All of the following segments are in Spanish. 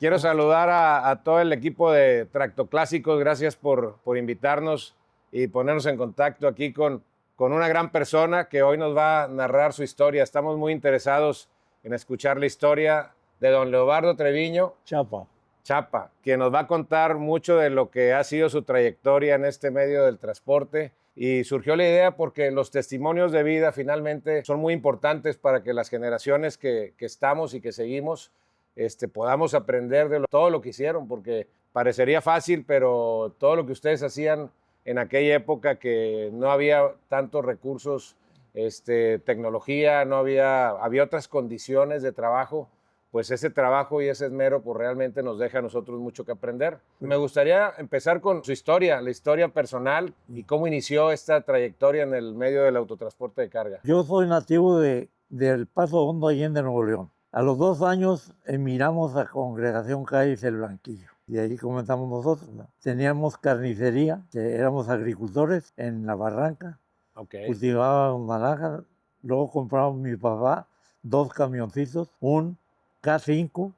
Quiero saludar a todo el equipo de Tractoclásicos. Gracias por invitarnos y ponernos en contacto aquí con una gran persona que hoy nos va a narrar su historia. Estamos muy interesados en escuchar la historia de don Leobardo Treviño Chapa, quien nos va a contar mucho de lo que ha sido su trayectoria en este medio del transporte. Y surgió la idea porque los testimonios de vida finalmente son muy importantes para que las generaciones que estamos y que seguimos podamos aprender de todo lo que hicieron, porque parecería fácil, pero todo lo que ustedes hacían en aquella época que no había tantos recursos, tecnología, había otras condiciones de trabajo, pues ese trabajo y ese esmero pues realmente nos deja a nosotros mucho que aprender. Me gustaría empezar con su historia, la historia personal y cómo inició esta trayectoria en el medio del autotransporte de carga. Yo soy nativo del Paso Hondo, Allende, Nuevo León. A los 2 años emigramos a Congregación Cádiz el Blanquillo y ahí comenzamos nosotros, ¿no? Teníamos carnicería, éramos agricultores en la barranca, cultivábamos naranjas, luego compramos mi papá 2 camioncitos, un K5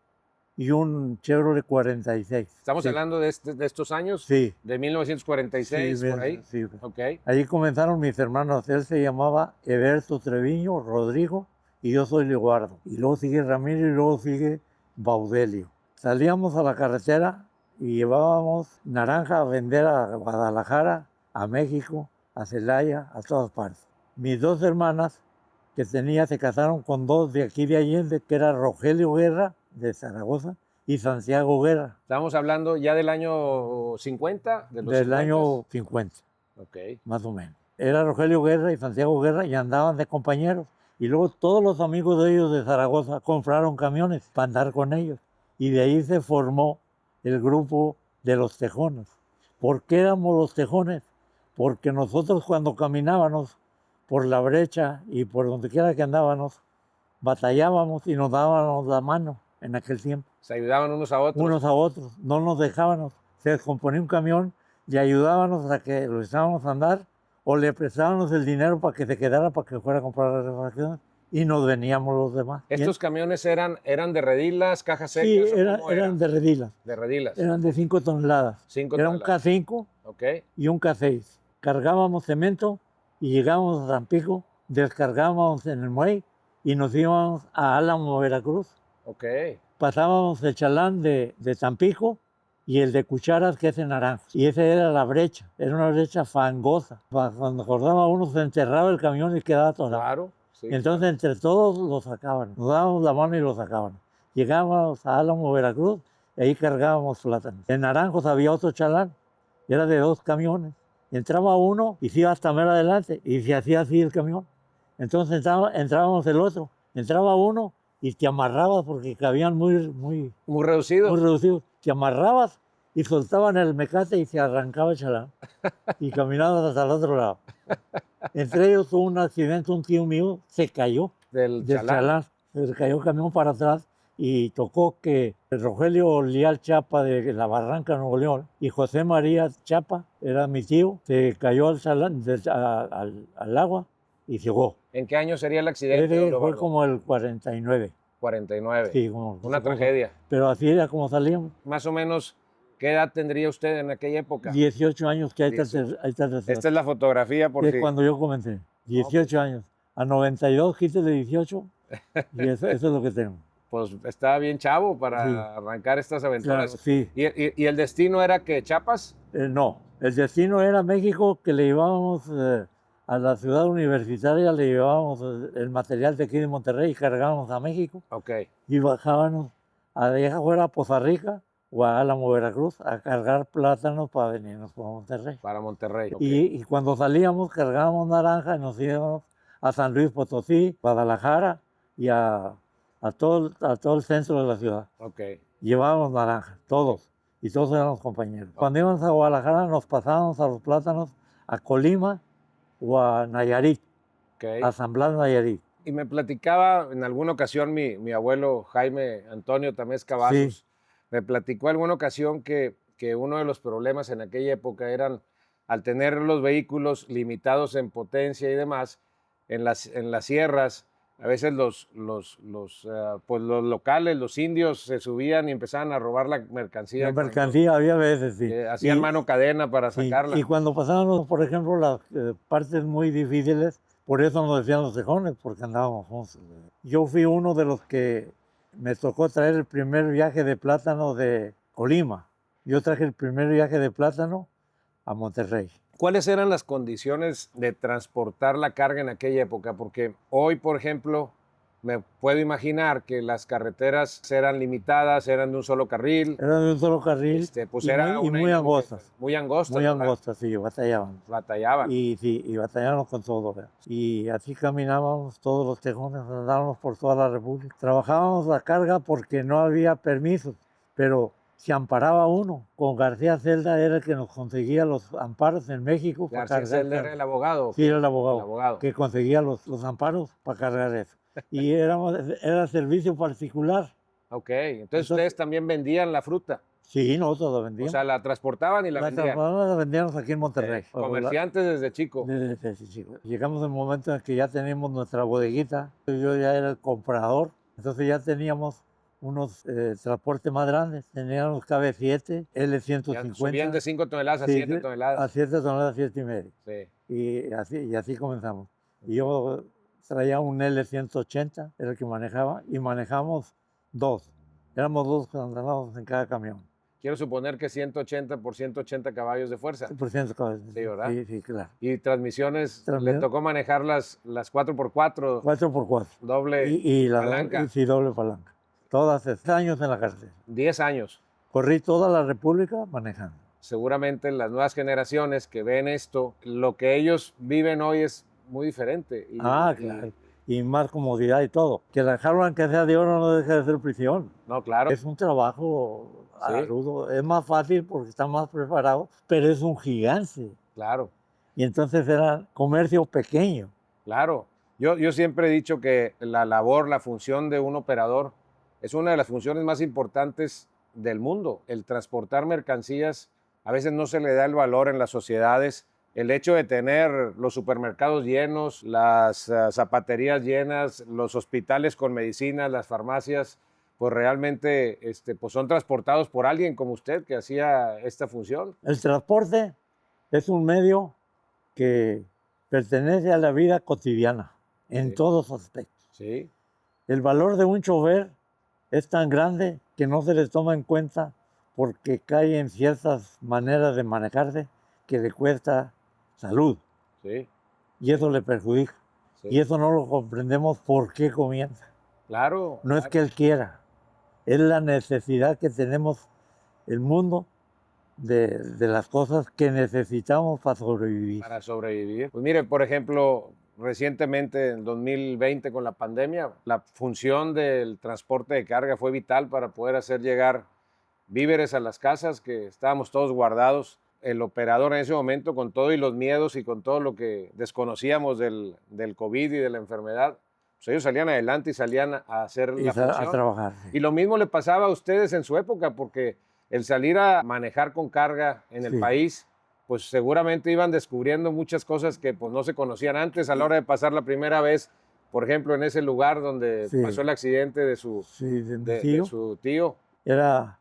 y un Chevrolet 46. ¿Estamos hablando de estos años? Sí. ¿De 1946, sí, por ahí? Sí. Okay. Ahí comenzaron mis hermanos. Él se llamaba Eberto Treviño, Rodrigo, y yo soy Leobardo. Y luego sigue Ramiro y luego sigue Baudelio. Salíamos a la carretera y llevábamos naranja a vender a Guadalajara, a México, a Celaya, a todas partes. Mis 2 hermanas que tenía se casaron con 2 de aquí de Allende, que era Rogelio Guerra, de Zaragoza, y Santiago Guerra. Estamos hablando ya del año 50, del año 50, más o menos. Era Rogelio Guerra y Santiago Guerra y andaban de compañeros. Y luego todos los amigos de ellos de Zaragoza compraron camiones para andar con ellos. Y de ahí se formó el grupo de los Tejones. ¿Por qué éramos los Tejones? Porque nosotros cuando caminábamos por la brecha y por donde quiera que andábamos, batallábamos y nos dábamos la mano en aquel tiempo. Se ayudaban unos a otros. Unos a otros, no nos dejábamos. Se descomponía un camión y ayudábamos a que lo echábamos a andar o le prestábamos el dinero para que se quedara, para que fuera a comprar las refacciones y nos veníamos los demás. ¿Estos camiones eran de redilas, cajas secas? Sí, eran de redilas. De redilas. Eran de 5 toneladas. Era un K5 y un K6. Cargábamos cemento y llegábamos a Tampico, descargábamos en el muelle y nos íbamos a Álamo, Veracruz. Pasábamos el chalán de Tampico y el de Cucharas, que es en Naranjos. Y esa era la brecha, era una brecha fangosa. Cuando acordaba uno se enterraba el camión y quedaba atorado. Claro. Sí, entonces entre todos lo sacaban, nos dábamos la mano y lo sacaban. Llegábamos a Álamo, Veracruz, y ahí cargábamos plátanos. En Naranjos había otro chalán, era de 2 camiones. Entraba uno y se iba hasta más adelante y se hacía así el camión. Entonces entrábamos el otro, entraba uno y te amarrabas porque cabían muy reducidos. Muy reducidos. Te amarrabas y soltaban el mecate y se arrancaba el chalán. Y caminabas hasta el otro lado. Entre ellos tuvo un accidente, un tío mío se cayó del chalán. Se cayó el camión para atrás y tocó que Rogelio Leal Chapa de la Barranca, Nuevo León, y José María Chapa, era mi tío, se cayó al chalán, al agua y se ahogó. ¿En qué año sería el accidente? Fue como el 49. 49. Sí, una tragedia. Pero así era como salíamos. Más o menos, ¿qué edad tendría usted en aquella época? 18 años, que ahí está. Esta es la fotografía por si. Cuando yo comencé, 18 años. A 92 quise de 18 y eso es lo que tengo. Pues estaba bien chavo para arrancar estas aventuras. Claro, sí. ¿Y el destino era que Chiapas? No, el destino era México, que le llevábamos a la ciudad universitaria, le llevábamos el material de aquí de Monterrey y cargábamos a México. Y bajábamos a dejar fuera a Poza Rica o a Álamo, Veracruz, a cargar plátanos para venirnos para Monterrey. Para Monterrey. Y cuando salíamos cargábamos naranja y nos íbamos a San Luis Potosí, Guadalajara y a todo el centro de la ciudad. Llevábamos naranjas, todos, y todos éramos compañeros. Cuando íbamos a Guadalajara nos pasábamos a los plátanos a Colima o a Nayarit, a San Blas, Nayarit. Y me platicaba en alguna ocasión mi abuelo Jaime Antonio Tamés Cavazos, me platicó en alguna ocasión que uno de los problemas en aquella época eran, al tener los vehículos limitados en potencia y demás, en las sierras, A veces pues los locales, los indios, se subían y empezaban a robar la mercancía. La mercancía había veces, sí. Hacían mano cadena para sí, sacarla. y cuando pasábamos, por ejemplo, las partes muy difíciles, por eso nos decían los tejones, porque andábamos juntos. Yo fui uno de los que me tocó traer el primer viaje de plátano de Colima. Yo traje el primer viaje de plátano a Monterrey. ¿Cuáles eran las condiciones de transportar la carga en aquella época? Porque hoy, por ejemplo, me puedo imaginar que las carreteras eran limitadas, eran de un solo carril. Eran de un solo carril Pues y, era muy angostas. Muy angostas. Muy angostas, sí, batallaban. Batallaban. Y batallábamos con todo. ¿verdad? Y así caminábamos todos los tejones, andábamos por toda la República. Trabajábamos la carga porque no había permisos, pero se amparaba uno. Con García Celda era el que nos conseguía los amparos en México. ¿García Celda era el abogado? Sí, era el abogado. Que conseguía los amparos para cargar eso. Y era servicio particular. Ok, entonces ustedes también vendían la fruta. Sí, nosotros la vendíamos. O sea, la transportaban y la vendían. La vendíamos aquí en Monterrey. Comerciantes desde chico. Desde chico. Llegamos al momento en que ya teníamos nuestra bodeguita. Yo ya era el comprador. Entonces ya teníamos unos transportes más grandes. Teníamos KB7, L150. Subían de 5 toneladas a 7 toneladas. A 7 toneladas, 7 y medio. Sí. Y así comenzamos. Y yo traía un L180, era el que manejaba, y manejamos dos. Éramos dos que andábamos en cada camión. Quiero suponer que 180 por 180 caballos de fuerza. Por 100 caballos. Sí, ¿verdad? Sí, claro. Y transmisiones, le tocó manejar las 4x4. 4x4. Doble palanca. Sí, doble palanca. Todas 10 años en la cárcel. 10 años. Corrí toda la República manejando. Seguramente las nuevas generaciones que ven esto, lo que ellos viven hoy es muy diferente. Claro. Y más comodidad y todo. Que la jaula, aunque sea de oro, no deja de ser prisión. No, claro. Es un trabajo rudo. Es más fácil porque está más preparado, pero es un gigante. Claro. Y entonces era comercio pequeño. Claro. Yo siempre he dicho que la labor, la función de un operador es una de las funciones más importantes del mundo. El transportar mercancías, a veces no se le da el valor en las sociedades. El hecho de tener los supermercados llenos, las zapaterías llenas, los hospitales con medicinas, las farmacias, pues realmente pues son transportados por alguien como usted que hacía esta función. El transporte es un medio que pertenece a la vida cotidiana, en todos aspectos. Sí. El valor de un chofer es tan grande que no se les toma en cuenta porque cae en ciertas maneras de manejarse que le cuesta salud. Sí. Y eso le perjudica. Sí. Y eso no lo comprendemos por qué comienza. Claro. No es que él quiera, es la necesidad que tenemos el mundo de las cosas que necesitamos para sobrevivir. Para sobrevivir. Pues mire, por ejemplo, recientemente, en 2020, con la pandemia, la función del transporte de carga fue vital para poder hacer llegar víveres a las casas, que estábamos todos guardados. El operador en ese momento, con todo y los miedos y con todo lo que desconocíamos del COVID y de la enfermedad, pues ellos salían adelante y salían a hacer la función. A trabajar. Sí. Y lo mismo le pasaba a ustedes en su época, porque el salir a manejar con carga en el país, pues seguramente iban descubriendo muchas cosas que pues no se conocían antes a la hora de pasar la primera vez, por ejemplo, en ese lugar donde pasó el accidente de su tío. Era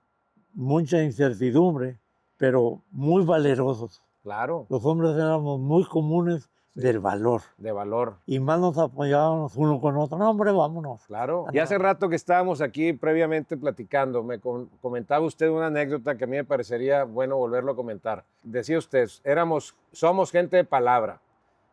mucha incertidumbre, pero muy valerosos. Claro. Los hombres éramos muy comunes del valor. De valor. Y más nos apoyábamos uno con otro. No, hombre, vámonos. Claro. Y hace rato que estábamos aquí previamente platicando, me comentaba usted una anécdota que a mí me parecería bueno volverlo a comentar. Decía usted, somos gente de palabra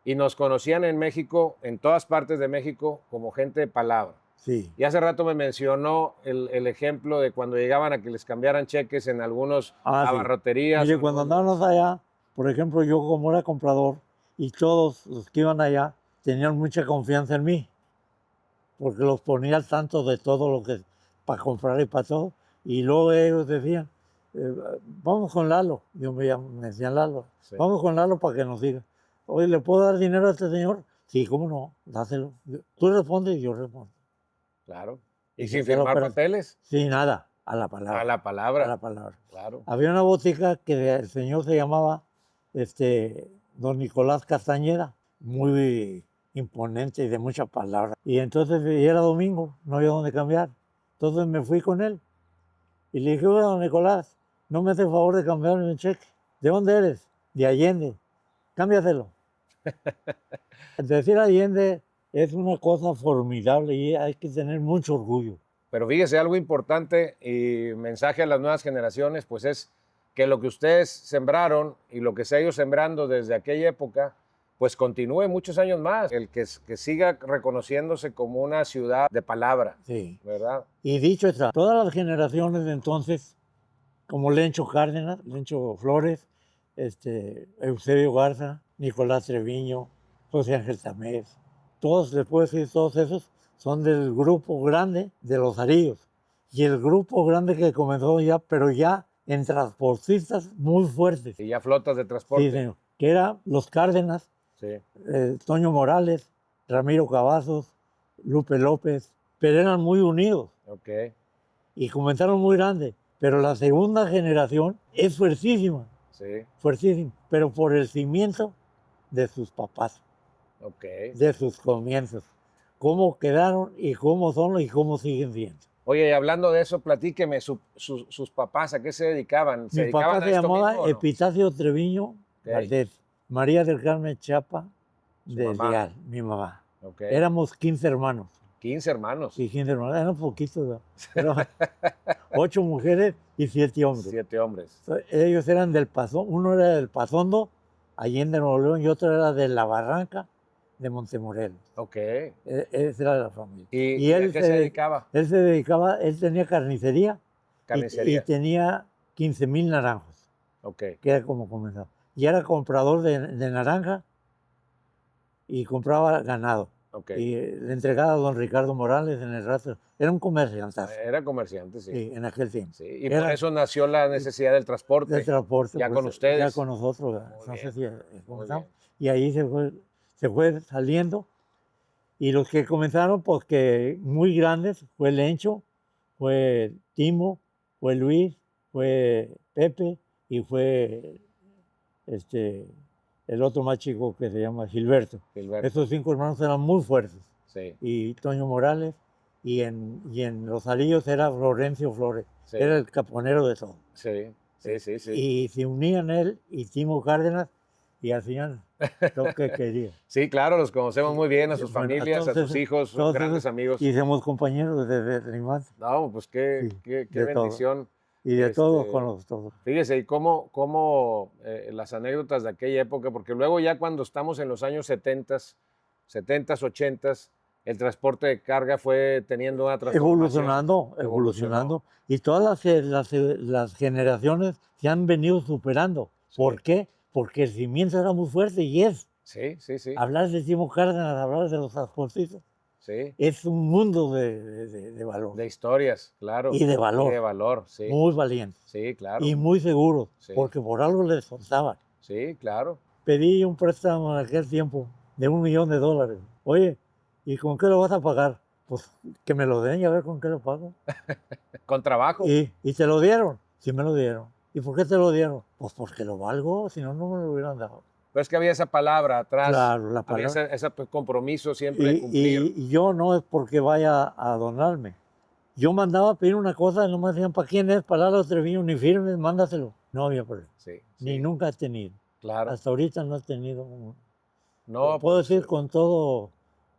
y nos conocían en México, en todas partes de México, como gente de palabra. Sí. Y hace rato me mencionó el ejemplo de cuando llegaban a que les cambiaran cheques en algunos abarroterías. Mire, cuando andábamos allá, por ejemplo, yo como era comprador, y todos los que iban allá tenían mucha confianza en mí, porque los ponía al tanto de todo lo que para comprar y para todo. Y luego ellos decían, vamos con Lalo. Yo me decían Lalo, vamos con Lalo para que nos diga. Oye, ¿le puedo dar dinero a este señor? Sí, ¿cómo no? Dáselo. Tú respondes y yo respondo. Claro. ¿Y sin firmar papeles? Sí, nada. A la palabra. A la palabra. A la palabra. Claro. Había una botica que el señor se llamaba don Nicolás Castañeda, muy imponente y de mucha palabra. Y entonces y era domingo, no había dónde cambiar. Entonces me fui con él y le dije, oye, don Nicolás, no me hace el favor de cambiarme el cheque. ¿De dónde eres? De Allende. Cámbiaselo. Decir Allende es una cosa formidable y hay que tener mucho orgullo. Pero fíjese, algo importante y mensaje a las nuevas generaciones, pues es que lo que ustedes sembraron y lo que se ha ido sembrando desde aquella época, pues continúe muchos años más. Que siga reconociéndose como una ciudad de palabra, Sí. ¿verdad? Y dicho está, todas las generaciones de entonces, como Lencho Cárdenas, Lencho Flores, Eusebio Garza, Nicolás Treviño, José Ángel Tamés, todos, después de todos esos, son del grupo grande de los Arillos. Y el grupo grande que comenzó ya, pero ya en transportistas muy fuertes. Y ya flotas de transporte. Sí, señor. Que eran los Cárdenas, Sí. Toño Morales, Ramiro Cavazos, Lupe López, pero eran muy unidos. Ok. Y comenzaron muy grandes. Pero la segunda generación es fuertísima, Sí. fuertísima, pero por el cimiento de sus papás, Ok. de sus comienzos. Cómo quedaron y cómo son y cómo siguen siendo. Oye, y hablando de eso, platíqueme, sus papás, ¿a qué se dedicaban? ¿Se Mi dedicaban papá a se esto llamaba mismo o no? Epitacio Treviño Valdés, María del Carmen Chapa Su de mamá. Leal, mi mamá. Ok. Éramos 15 hermanos. 15 hermanos. Sí, 15 hermanos, eran poquitos, ¿no? Pero 8 mujeres y 7 hombres. 7 hombres. Ellos eran del Pazondo, uno era del Pazondo, Allende, Nuevo León, y otro era de La Barranca, de Montemorelos. Ok. Esa era la familia. ¿Y a qué se dedicaba? Él se dedicaba, él tenía carnicería. Carnicería. Y tenía 15,000 naranjos, Ok. que era como comenzaba. Y era comprador de naranja y compraba ganado. Ok. Y le entregaba a don Ricardo Morales en el rastro. Era un comerciante. Era comerciante, sí. Sí, en aquel tiempo. Sí, y por eso nació la necesidad del transporte. Del transporte. Ya pues, con ustedes. Ya con nosotros. Muy No sé bien, si muy comenzamos. bien. Y ahí se fue saliendo. Y los que comenzaron, pues que muy grandes, fue Lencho, fue Timo, fue Luis, fue Pepe y fue el otro más chico que se llama Gilberto. Gilberto. Estos 5 hermanos eran muy fuertes. Sí. Y Toño Morales, y en Los Arillos era Florencio Flores, Sí. era el caponero de todo. Sí, sí, sí, sí. Y se unían él y Timo Cárdenas y hacían lo que querían. Sí, claro, los conocemos muy bien, a sus Bueno, familias, a sus hijos, son grandes amigos. Y somos compañeros desde la infancia. No, pues qué bendición. Todo. Y de todos con los todos. Fíjese, y cómo las anécdotas de aquella época, porque luego ya cuando estamos en los años 70, 80, el transporte de carga fue teniendo una transformación. Evolucionando. Y todas las generaciones se han venido superando. Sí. ¿Por qué? Porque el cimiento era muy fuerte y es. Sí, sí, sí. Hablar de Timo Cárdenas, hablar de los transportistas, Sí. es un mundo de valor. De historias, claro. Y de valor. Y de valor, sí. Muy valientes. Sí, claro. Y muy seguros, Sí. porque por algo les soltaban. Sí, claro. Pedí un préstamo en aquel tiempo de $1,000,000. Oye, ¿y con qué lo vas a pagar? Pues que me lo den y a ver con qué lo pago. Con trabajo. Y te lo dieron. Sí me lo dieron. ¿Y por qué te lo dieron? Pues porque lo valgo, si no, no me lo hubieran dado. Pero es que había esa palabra atrás. Claro, la palabra. Había ese compromiso siempre de cumplir. Y yo no es porque vaya a donarme. Yo mandaba a pedir una cosa y no me decían, ¿para quién es? Para Lalo Treviño, ni firmes, mándaselo. No había problema. Sí, Ni sí. nunca he tenido. Claro. Hasta ahorita no he tenido. No, puedo pues, decir con todo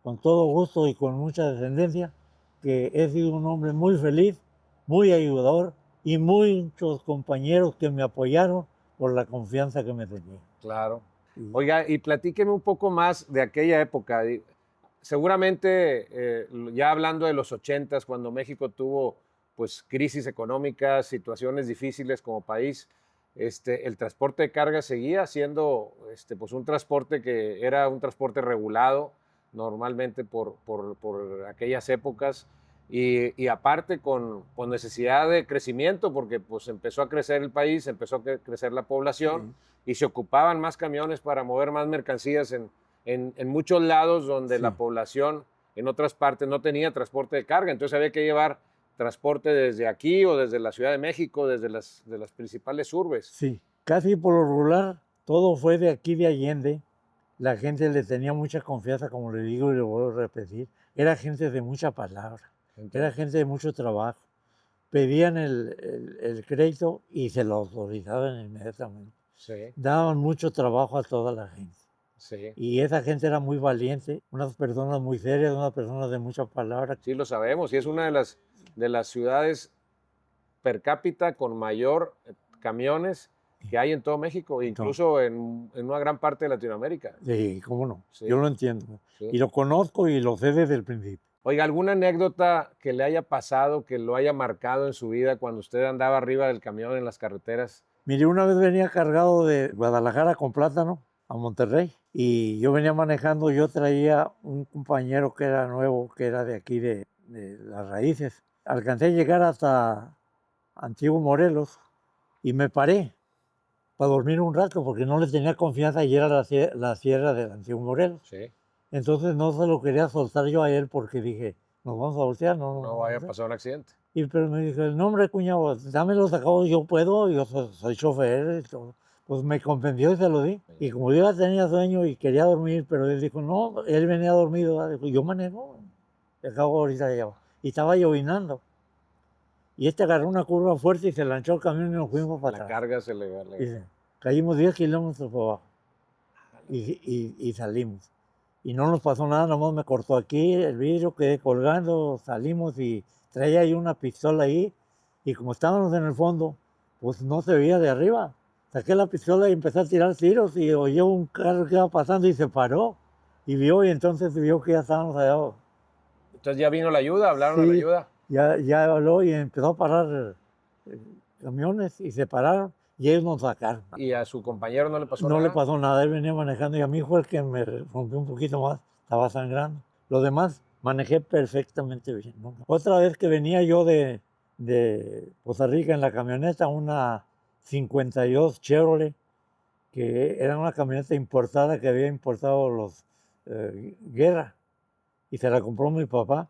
gusto y con mucha descendencia que he sido un hombre muy feliz, muy ayudador y muchos compañeros que me apoyaron por la confianza que me tenían. Claro. Oiga, y platíqueme un poco más de aquella época. Seguramente, ya hablando de los 80s, cuando México tuvo pues crisis económicas, situaciones difíciles como país, el transporte de carga seguía siendo pues un transporte que era un transporte regulado normalmente por aquellas épocas y aparte con necesidad de crecimiento porque pues empezó a crecer el país, empezó a crecer la población y se ocupaban más camiones para mover más mercancías en muchos lados donde la población en otras partes no tenía transporte de carga, entonces había que llevar transporte desde aquí o desde la Ciudad de México, desde de las principales urbes. Sí, casi por lo regular todo fue de aquí de Allende, la gente le tenía mucha confianza, como le digo y le vuelvo a repetir. Era gente de mucha palabra, era gente de mucho trabajo. Pedían el crédito y se lo autorizaban inmediatamente. Sí, Daban mucho trabajo a toda la gente. sí. Y esa gente era muy valiente, unas personas muy serias, unas personas de mucha palabra. Sí, lo sabemos. Y es una de las ciudades per cápita con mayor camiones que hay en todo México, incluso en una gran parte de Latinoamérica. Sí, cómo no, Sí, yo lo entiendo. sí. Y lo conozco y lo sé desde el principio. Oiga, ¿alguna anécdota que le haya pasado, que lo haya marcado en su vida cuando usted andaba arriba del camión en las carreteras? Mire, una vez venía cargado de Guadalajara con plátano a Monterrey y yo venía manejando, yo traía un compañero que era nuevo, que era de aquí de Las Raíces. Alcancé a llegar hasta Antiguo Morelos y me paré para dormir un rato porque no le tenía confianza y era la sierra del Antiguo Morelos. Sí. Entonces no se lo quería soltar yo a él porque dije, nos vamos a voltear, No vaya a pasar un accidente. Pero me dijo, el nombre, cuñado, dámelo sacado, yo puedo, yo soy chofer y todo. Pues me convenció y se lo di. Y como yo ya tenía sueño y quería dormir, pero él dijo, no, él venía dormido. ¿Verdad? Dijo, yo manejo, acabo ahorita de llevar. Y estaba llovinando. Y este agarró una curva fuerte y se lanzó el camión y nos fuimos para La atrás. carga se le... Dice, caímos 10 kilómetros por abajo y salimos. Y no nos pasó nada, nomás me cortó aquí el vidrio, quedé colgando, salimos y traía ahí una pistola ahí. Y como estábamos en el fondo, pues no se veía de arriba. Saqué la pistola y empecé a tirar tiros y oyó un carro que iba pasando y se paró. Y vio, y entonces vio que ya estábamos allá abajo. Entonces ya vino la ayuda, hablaron a la ayuda. Ya habló y empezó a parar camiones y se pararon y ellos nos sacaron. ¿Y a su compañero no le pasó No nada? le pasó nada, él venía manejando y a mí fue el que me rompió un poquito más, estaba sangrando. Lo demás manejé perfectamente bien. ¿No? Otra vez que venía yo de Costa Rica en la camioneta, una 52 Chevrolet, que era una camioneta importada que había importado los Guerra, y se la compró mi papá,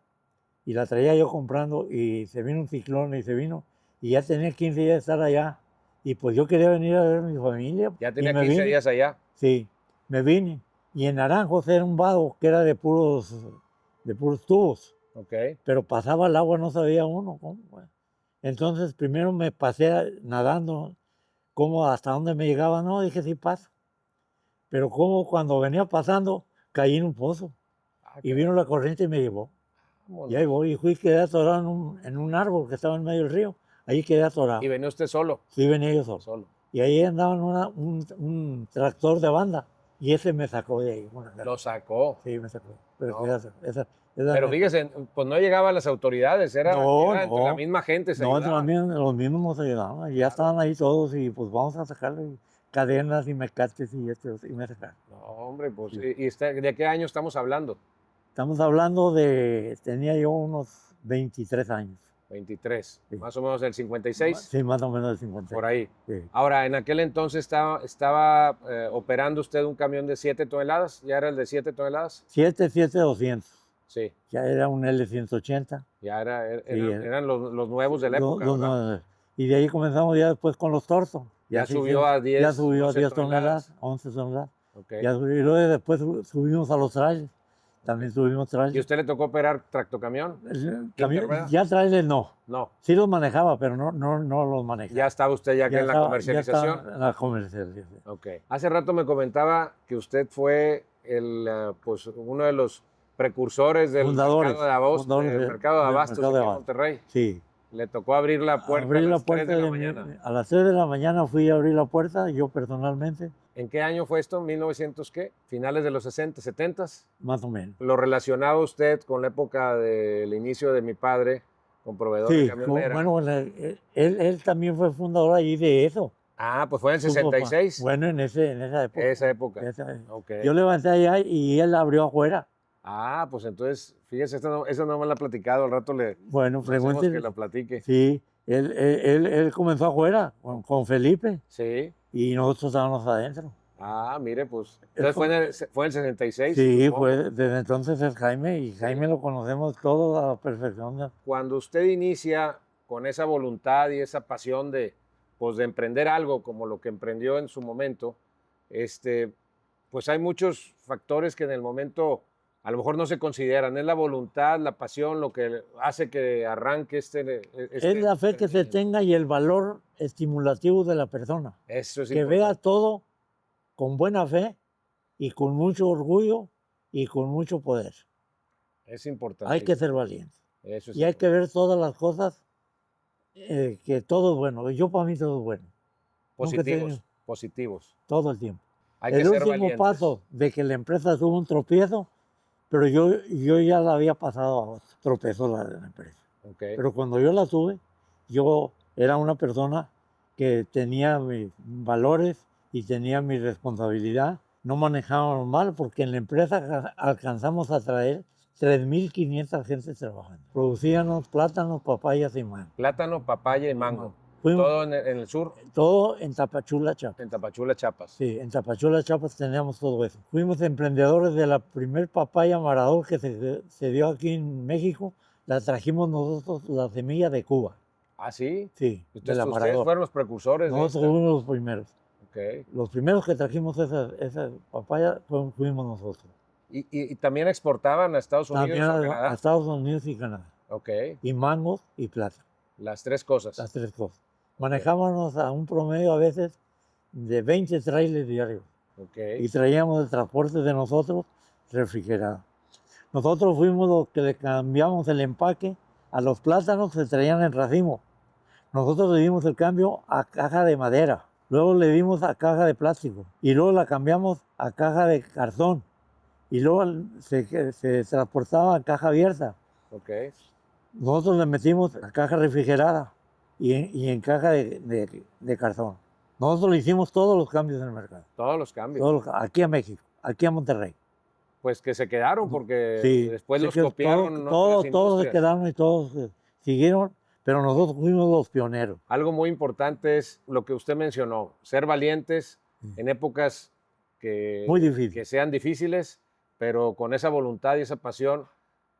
y la traía yo comprando, y se vino un ciclón y se vino, y ya tenía 15 días de estar allá, y pues yo quería venir a ver a mi familia. Ya y tenía me 15 vine. días allá. Sí, me vine. Y en Naranjos era un vago que era de puros tubos. Ok. Pero pasaba el agua, no sabía uno cómo. Bueno. Entonces primero me pasé nadando, cómo hasta dónde me llegaba, no, dije sí paso. Pero como cuando venía pasando, caí en un pozo. Y vino la corriente y me llevó. Y ahí voy, y fui, quedé atorado en un árbol que estaba en medio del río. Ahí quedé atorado. ¿Y venía usted solo? Sí, venía yo solo. Y ahí andaba un tractor de banda. Y ese me sacó de ahí. Bueno, lo sacó. Sí, me sacó. Pero, no. Pero fíjese, pues no llegaban las autoridades, era entre la misma gente. Los mismos nos ayudaban. Ya estaban ahí todos y pues vamos a sacarle cadenas y mecates y me sacaron. No, hombre, pues, sí. ¿Y de qué año estamos hablando? Estamos hablando tenía yo unos 23 años. 23, sí. Más o menos del 56. Sí, más o menos del 56. Por ahí. Sí. Ahora, en aquel entonces estaba operando usted un camión de 7 toneladas, ¿ya era el de 7 toneladas? 200. Sí. Ya era un L180. Ya eran los nuevos de la época, ¿verdad? Y de ahí comenzamos ya después con los torsos. Ya subió a 10, ya subió a 10 toneladas, 11 toneladas. Okay. Ya subió, y luego después subimos a los trailers. También subimos trailers. ¿Y usted le tocó operar tractocamión? Ya trailers no. No. Sí los manejaba, pero no los manejaba. Ya estaba usted ya en la comercialización. Ya en la comercialización. Okay. Hace rato me comentaba que usted fue pues, uno de los precursores del mercado de abastos aquí en Monterrey. Sí. Le tocó abrir la puerta a las 3 de la mañana. A las 3 de la mañana fui a abrir la puerta, yo personalmente. ¿En qué año fue esto? ¿1900 qué? ¿Finales de los 60, 70? Más o menos. ¿Lo relacionaba usted con la época del inicio de mi padre, con proveedor de camionera? Bueno, él también fue fundador allí de eso. Ah, pues fue en el 66. Bueno, en esa época. Esa época. Okay. Yo levanté allá y él abrió afuera. Ah, pues entonces, fíjese, eso no me lo ha platicado, al rato bueno, pregúntele que lo platique. Sí, él comenzó afuera con Felipe. Sí. Y nosotros estábamos adentro. Ah, mire, pues. Entonces fue en el 66. Sí, desde entonces es Jaime, y Jaime lo conocemos todos a la perfección. Cuando usted inicia con esa voluntad y esa pasión de emprender algo como lo que emprendió en su momento, pues hay muchos factores que en el momento a lo mejor no se consideran. Es la voluntad, la pasión, lo que hace que arranque Es la fe que se tenga y el valor estimulativo de la persona. Eso es que importante. vea todo con buena fe y con mucho orgullo y con mucho poder. Es importante. Hay que ser valiente. Eso es y hay que ver todas las cosas, que todo es bueno. Yo para mí todo es bueno. Positivos, positivos. Todo el tiempo. Hay que El ser último valientes. paso de que la empresa tuvo un tropiezo, pero yo ya la había pasado a tropezó la empresa. Okay. Pero cuando yo la tuve, yo era una persona que tenía mis valores y tenía mi responsabilidad. No manejábamos mal porque en la empresa alcanzamos a traer 3.500 gentes trabajando. Producíamos plátanos, papayas y mango. Plátano, papaya y mango. Fuimos, ¿Todo en el sur? Todo en Tapachula, Chiapas. En Tapachula, Chiapas. Sí, en Tapachula, Chiapas teníamos todo eso. Fuimos emprendedores de la primer papaya Maradol que se dio aquí en México. La trajimos nosotros, la semilla de Cuba. ¿Ah, sí? Sí, de la Maradol. ¿Ustedes fueron los precursores? Nosotros fuimos los primeros. Okay. Los primeros que trajimos esa papaya fuimos nosotros. ¿Y también exportaban a Estados Unidos también o Canadá? A Estados Unidos y Canadá. Okay. Y mangos y plata. Las tres cosas. Las tres cosas. Manejábamos a un promedio a veces de 20 trailers diarios. Okay. Y traíamos el transporte de nosotros refrigerado. Nosotros fuimos los que le cambiamos el empaque a los plátanos, se traían en racimo. Nosotros le dimos el cambio a caja de madera. Luego le dimos a caja de plástico. Y luego la cambiamos a caja de cartón. Y luego se transportaba a caja abierta. Okay. Nosotros le metimos a caja refrigerada y en caja de cartón. Nosotros le hicimos todos los cambios en el mercado. Todos los cambios. Aquí a México, aquí a Monterrey. Pues que se quedaron porque sí, después los copiaron. Todos se quedaron y todos siguieron, pero nosotros fuimos los pioneros. Algo muy importante es lo que usted mencionó, ser valientes en épocas muy difícil. que sean difíciles, pero con esa voluntad y esa pasión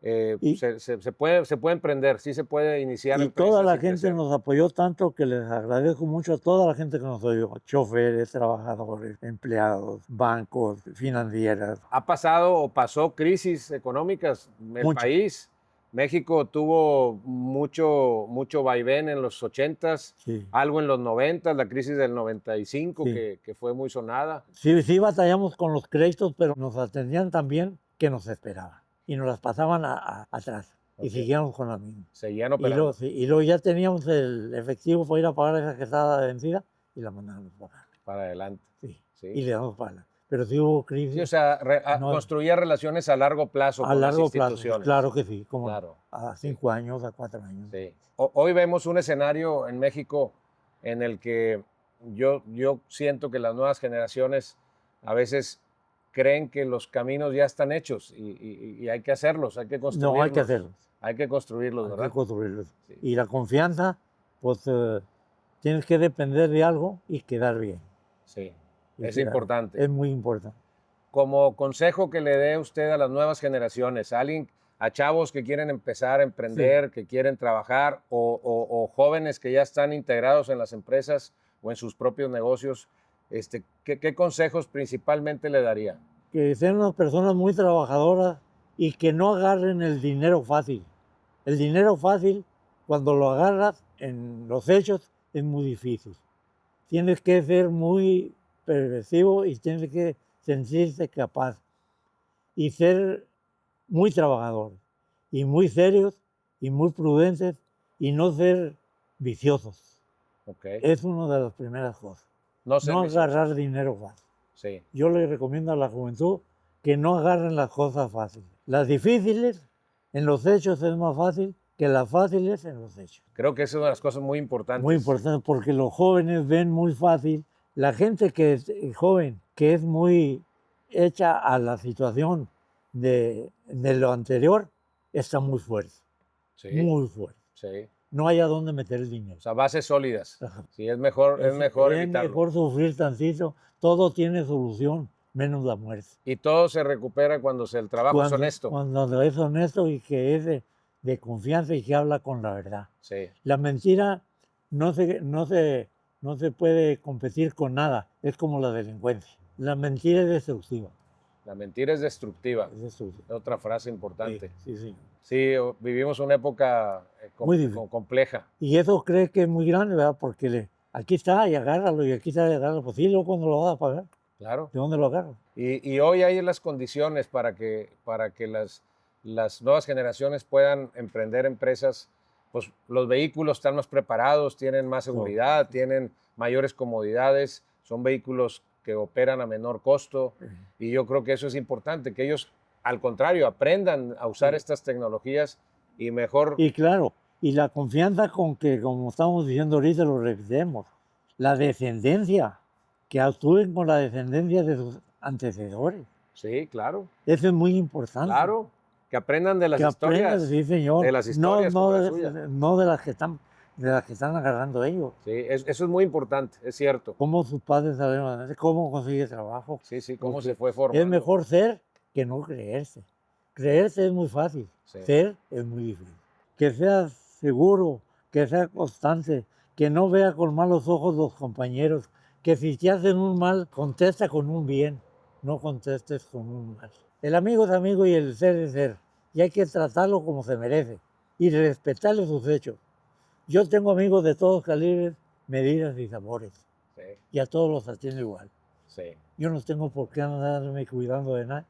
se puede emprender, sí se puede iniciar. Y toda la gente nos apoyó tanto que les agradezco mucho a toda la gente que nos apoyó, choferes, trabajadores, empleados, bancos, financieras. ¿Ha pasado o pasó crisis económicas en el país? México tuvo mucho vaivén en los 80s, sí. Algo en los 90s, la crisis del 95 sí. que fue muy sonada. Sí, batallamos con los créditos, pero nos atendían tan bien que nos esperaban y nos las pasaban atrás. Okay. Y seguíamos con la misma. Seguían operando. Y luego ya teníamos el efectivo para ir a pagar esa que estaba vencida y la mandábamos para adelante. Sí. Y le damos para adelante. Pero sí hubo crisis. Sí, o sea, construía relaciones a largo plazo con las instituciones. Plazo, claro que sí, como claro. A 5 años, a 4 años. Sí. Hoy vemos un escenario en México en el que yo siento que las nuevas generaciones a veces creen que los caminos ya están hechos y hay que hacerlos, hay que construirlos. No, hay que hacerlos. Hay que construirlos, ¿verdad? Hay que construirlos. Sí. Y la confianza, pues tienes que depender de algo y quedar bien. Sí. Es importante. Es muy importante. Como consejo que le dé usted a las nuevas generaciones, a chavos que quieren empezar a emprender, sí. que quieren trabajar, o jóvenes que ya están integrados en las empresas o en sus propios negocios, ¿qué consejos principalmente le daría? Que sean unas personas muy trabajadoras y que no agarren el dinero fácil. El dinero fácil, cuando lo agarras en los hechos, es muy difícil. Tienes que ser muy perversivo y tienes que sentirse capaz y ser muy trabajador y muy serios y muy prudentes y no ser viciosos. Okay. Es una de las primeras cosas. No agarrar dinero fácil. Sí. Yo le recomiendo a la juventud que no agarren las cosas fáciles. Las difíciles en los hechos es más fácil que las fáciles en los hechos. Creo que es una de las cosas muy importantes. Muy importante porque los jóvenes ven muy fácil. La gente que es joven, que es muy hecha a la situación de lo anterior, está muy fuerte. Sí. Muy fuerte. Sí. No hay a dónde meter el dinero. O sea, bases sólidas. Sí, es mejor evitarlo. Es mejor sufrir tantito. Todo tiene solución, menos la muerte. Y todo se recupera cuando el trabajo es honesto. Cuando es honesto y que es de confianza y que habla con la verdad. Sí. La mentira no se puede competir con nada. Es como la delincuencia. La mentira es destructiva. La mentira es destructiva. Es destructiva. Otra frase importante. Sí, sí. Sí, vivimos una época compleja. Y eso cree que es muy grande, ¿verdad? Porque aquí está y agárralo, y aquí está y agárralo. Pues sí, luego cuando lo vas a pagar. Claro. ¿De dónde lo agarras? Y hoy hay las condiciones para que las nuevas generaciones puedan emprender empresas. Pues los vehículos están más preparados, tienen más seguridad, tienen mayores comodidades, son vehículos que operan a menor costo. Y yo creo que eso es importante, que ellos, al contrario, aprendan a usar estas tecnologías y mejor. Y claro, y la confianza con que, como estamos diciendo ahorita, lo repetimos, la descendencia, que actúen con la descendencia de sus antecesores. Sí, claro. Eso es muy importante. Claro, que aprendan de las historias. Sí, señor. De las historias no de las que están agarrando ellos. Sí, eso es muy importante, es cierto. Cómo sus padres salieron adelante, cómo consigue trabajo. Sí, cómo se fue formando. Es mejor ser que no creerse. Creerse es muy fácil, ser es muy difícil. Que seas seguro, que sea constante, que no vea con malos ojos los compañeros, que si te hacen un mal, contesta con un bien, no contestes con un mal. El amigo es amigo y el ser es ser, y hay que tratarlo como se merece y respetarle sus hechos. Yo tengo amigos de todos calibres, medidas y sabores, y a todos los atiendo igual. Yo no tengo por qué andarme cuidando de nada.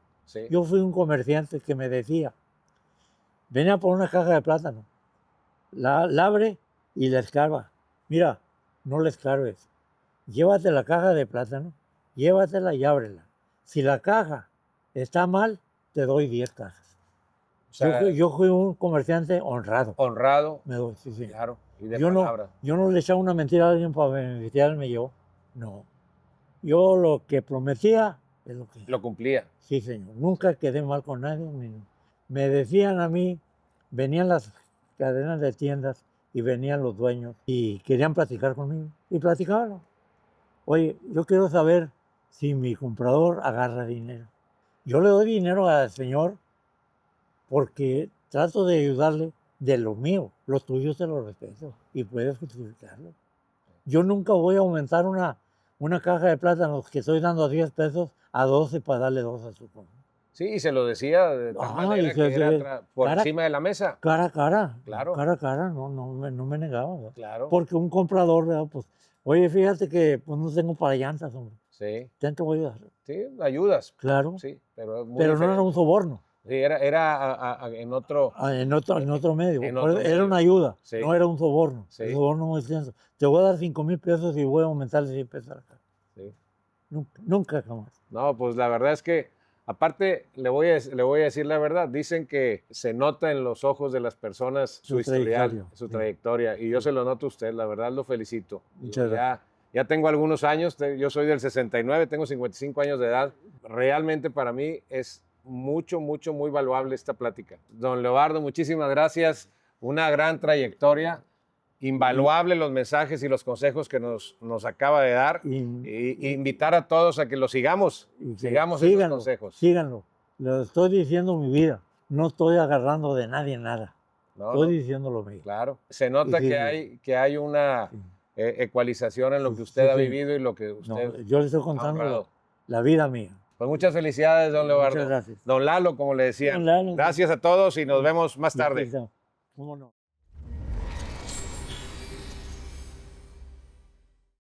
Yo fui un comerciante que me decía, venía por una caja de plátano, la abre y la escarba. Mira, no la escarbes, llévate la caja de plátano, llévatela y ábrela. Si la caja está mal, te doy 10 cajas. O sea, yo fui un comerciante honrado. Honrado. Me doy, sí. Claro, y de palabra. Yo no le echaba una mentira a alguien para beneficiarme yo. No. Yo lo que prometía es lo que... Lo cumplía. Sí, señor. Nunca quedé mal con nadie. Me decían a mí, venían las cadenas de tiendas y venían los dueños y querían platicar conmigo. Y platicaban. Oye, yo quiero saber si mi comprador agarra dinero. Yo le doy dinero al señor porque trato de ayudarle de lo mío. Los tuyos te los respeto y puedes justificarlo. Yo nunca voy a aumentar una caja de plátanos que estoy dando a 10 pesos a 12 para darle 2 a su compra. Sí, y se lo decía de tal manera que era por encima de la mesa. Cara a cara. Claro. Cara a cara, no me negaba. ¿verdad? Claro. Porque un comprador, ¿verdad? Pues, oye, fíjate que pues, no tengo para llantas, hombre. Sí. Te voy a ayudar. Sí, ayudas. Claro. Sí, pero no era un soborno. Sí, era en otro... En otro medio. Era medio. Una ayuda, sí. No era un soborno. Sí. El soborno muy extenso. Te voy a dar 5,000 pesos y voy a aumentarle 100 pesos a la cara. Sí. Nunca jamás. No, pues la verdad es que, aparte, le voy a decir la verdad, dicen que se nota en los ojos de las personas su historial, su trayectoria, y yo se lo noto a usted, la verdad lo felicito. Muchas gracias. Ya tengo algunos años, yo soy del 69, tengo 55 años de edad. Realmente para mí es muy valuable esta plática. Don Leobardo, muchísimas gracias. Una gran trayectoria, invaluable los mensajes y los consejos que nos acaba de dar. Y invitar a todos a que lo sigamos, sigamos esos consejos. Síganlo. Lo estoy diciendo mi vida. No estoy agarrando de nadie nada. Estoy diciendo lo mío. Claro. Se nota que hay una ecualización en lo que usted ha vivido y lo que usted yo le estoy contando la vida mía. Pues muchas felicidades, don Leobardo. Muchas gracias. Don Lalo, como le decía. Don Lalo. Gracias a todos y nos vemos más tarde. ¿Cómo no?